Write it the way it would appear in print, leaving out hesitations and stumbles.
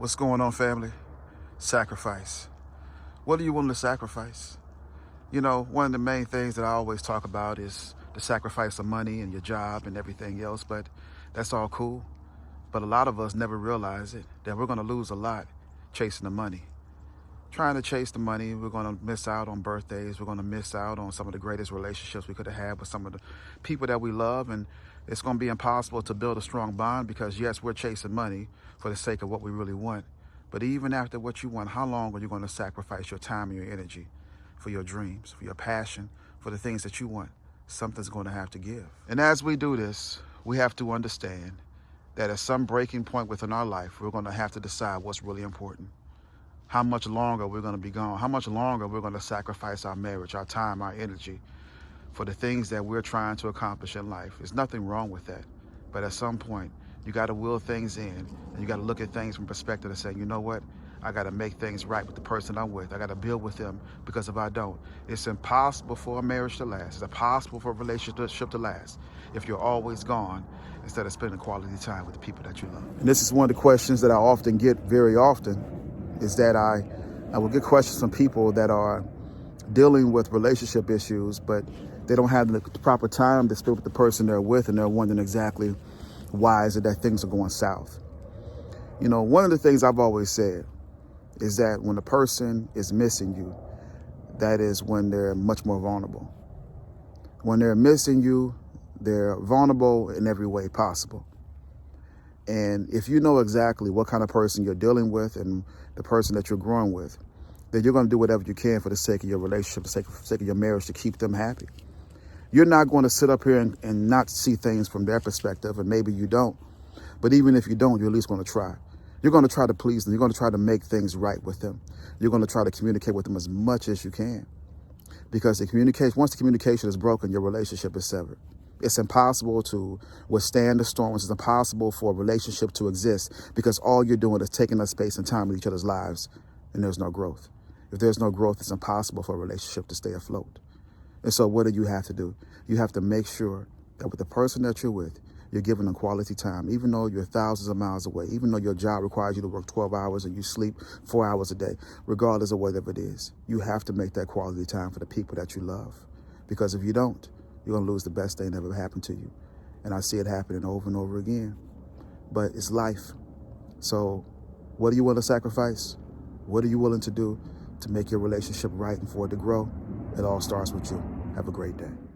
What's going on, family? Sacrifice. What are you willing to sacrifice? You know, one of the main things that I always talk about is the sacrifice of money and your job and everything else, but that's all cool. But a lot of us never realize it, that we're going to lose a lot chasing the money. Trying to chase the money, we're going to miss out on birthdays. We're going to miss out on some of the greatest relationships we could have had with some of the people that we love. And it's going to be impossible to build a strong bond because, yes, we're chasing money for the sake of what we really want. But even after what you want, how long are you going to sacrifice your time and your energy for your dreams, for your passion, for the things that you want? Something's going to have to give. And as we do this, we have to understand that at some breaking point within our life, we're going to have to decide what's really important. How much longer we're going to be gone, how much longer we're going to sacrifice our marriage, our time, our energy for the things that we're trying to accomplish in life. There's nothing wrong with that. But at some point, you got to will things in and you got to look at things from perspective and say, you know what? I got to make things right with the person I'm with. I got to build with them because if I don't, it's impossible for a marriage to last. It's impossible for a relationship to last if you're always gone instead of spending quality time with the people that you love. And this is one of the questions that I often get very often is that I will get questions from people that are dealing with relationship issues, but they don't have the proper time to spend with the person they're with, and they're wondering exactly why is it that things are going south. You know, one of the things I've always said is that when a person is missing you, that is when they're much more vulnerable. When they're missing you, they're vulnerable in every way possible. And if you know exactly what kind of person you're dealing with and the person that you're growing with, then you're going to do whatever you can for the sake of your relationship, for the sake of your marriage, to keep them happy. You're not going to sit up here and not see things from their perspective, and maybe you don't. But even if you don't, you're at least going to try. You're going to try to please them. You're going to try to make things right with them. You're going to try to communicate with them as much as you can. Because once the communication is broken, your relationship is severed. It's impossible to withstand the storms. It's impossible for a relationship to exist because all you're doing is taking up space and time in each other's lives, and there's no growth. If there's no growth, it's impossible for a relationship to stay afloat. And so what do you have to do? You have to make sure that with the person that you're with, you're giving them quality time, even though you're thousands of miles away, even though your job requires you to work 12 hours and you sleep 4 hours a day, regardless of whatever it is. You have to make that quality time for the people that you love. Because if you don't, you're going to lose the best thing that ever happened to you. And I see it happening over and over again. But it's life. So what are you willing to sacrifice? What are you willing to do to make your relationship right and for it to grow? It all starts with you. Have a great day.